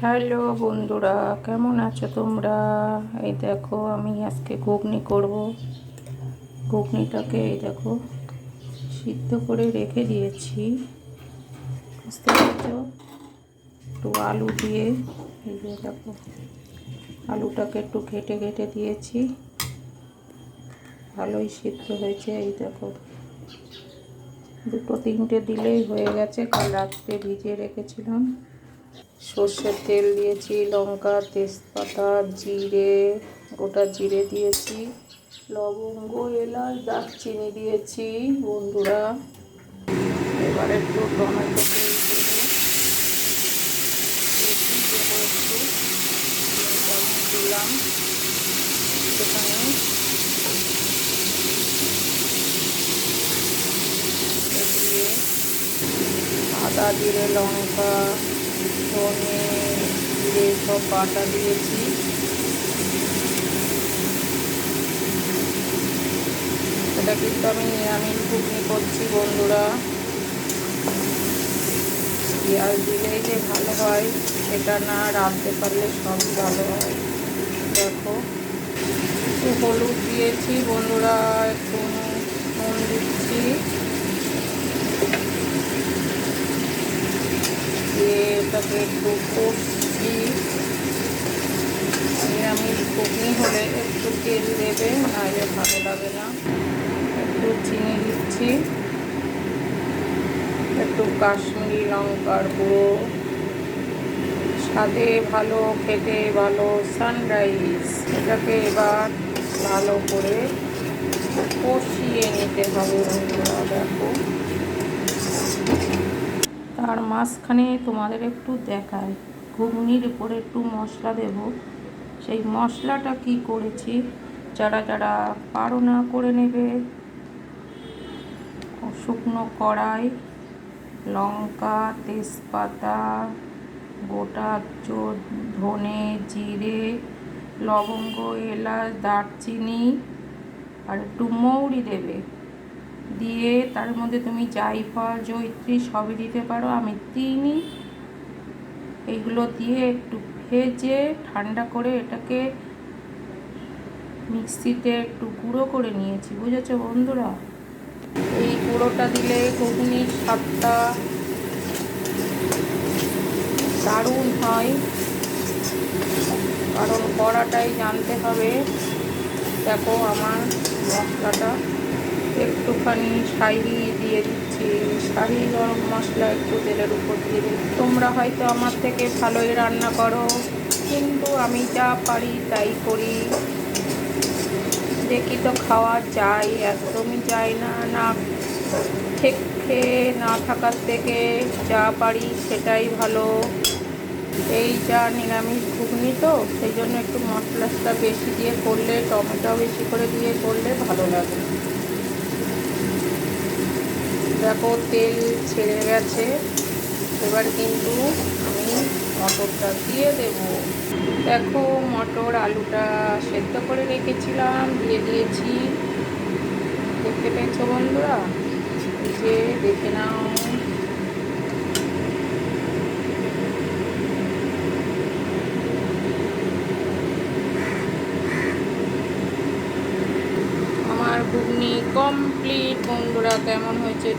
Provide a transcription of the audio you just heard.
Hello বন্ধুরা, কেমন আছো তোমরা? এই দেখো, আমি আজকে ঘুগনি করব। ঘুগনিটাকে এই দেখো সিদ্ধ করে রেখে দিয়েছি, বুঝতে পারছো? একটু আলু দিয়ে, এই যে দেখো আলুটাকে একটু ঘেটে ঘেটে দিয়েছি, ভালোই সিদ্ধ হয়েছে। এই দেখো, দুটো তিনটে দিলেই হয়ে গেছে। কাল রাত্রে ভিজিয়ে রেখেছিলাম। সর্ষের তেল দিয়েছি, লঙ্কা, তেজপাতা, জিরে, গোটা জিরে দিয়েছি, লবঙ্গ, এলাচ, দারচিনি দিয়েছি বন্ধুরা। এবার একটু টমেটো তেল দেবো, একটু দিলাম সেখানে। দিয়ে আদা, জিরে, লঙ্কা, ধনে, জিরে সব বাটা দিয়েছি। এটা কিন্তু আমি নিরামিষ ঘুগনি করছি বন্ধুরা। পেঁয়াজ দিলেই যে ভালো হয় সেটা না, রাঁধতে পারলে সবই ভালো হয়। দেখো, একটু হলুদ দিয়েছি বন্ধুরা, একটু নুন দিচ্ছি, দিয়ে এটাকে একটু কষছি। নিরামিষ ঘুগনি হলে একটু তেল দেবে, নাহলে ভালো লাগে না। একটু চিনি দিচ্ছি, একটু কাশ্মীরি লঙ্কার গুঁড়ো, স্বাদে ভালো, খেতে ভালো, সানরাইজ। এটাকে এবার ভালো করে কষিয়ে নিতে হবে বন্ধুরা। দেখো, তার মাঝখানে তোমাদের একটু দেখাই, ঘুগনির উপরে একটু মশলা দেব। সেই মশলাটা কি করেছি, যারা যারা পারো না করে নেবে। শুকনো কড়াই, লঙ্কা, তেজপাতা, গোটা ধনে, জিরে, লবঙ্গ, এলাচ, দারচিনি আর একটু মৌরি দেবে। দিয়ে তার মধ্যে তুমি জায়ফল, জয়িত্রী সবই দিতে পারো, আমি চিনি, এইগুলো দিয়ে একটু ভেজে ঠান্ডা করে এটাকে মিক্সিতে একটু গুঁড়ো করে নিয়েছি, বুঝেছো বন্ধুরা? এই গুঁড়োটা দিলে ঘুগনির স্বাদটা দারুণ হয়, কারণ কড়াটাই জানতে হবে। দেখো, আমার মশলাটা একটুখানি শাহি দিয়ে দিচ্ছি, শাহি গরম মশলা একটু তেলের উপর দিয়ে দিচ্ছি। তোমরা হয়তো আমার থেকে ভালোই রান্না করো, কিন্তু আমি যা পারি তাই করি। দেখি তো খাওয়া যায়, একদমই যায় না। না খেয়ে না থাকার থেকে যা পারি সেটাই ভালো। এই যা নিরামিষ ঘুগনি তো, সেই জন্য একটু মশলাটা বেশি দিয়ে করলে, টমেটো বেশি করে দিয়ে করলে ভালো লাগে। দেখো, তেল ছেড়ে গেছে, এবার কিন্তু আমি মটরটা দিয়ে দেব। দেখো, মটর আলুটা সেদ্ধ করে রেখেছিলাম, দিয়ে দিয়েছি। দেখতে পেয়েছো বন্ধুরা? এই যে দেখে নাও। আমার ঘুগনি কমপ্লিট বন্ধুরা। কেমন হয়েছে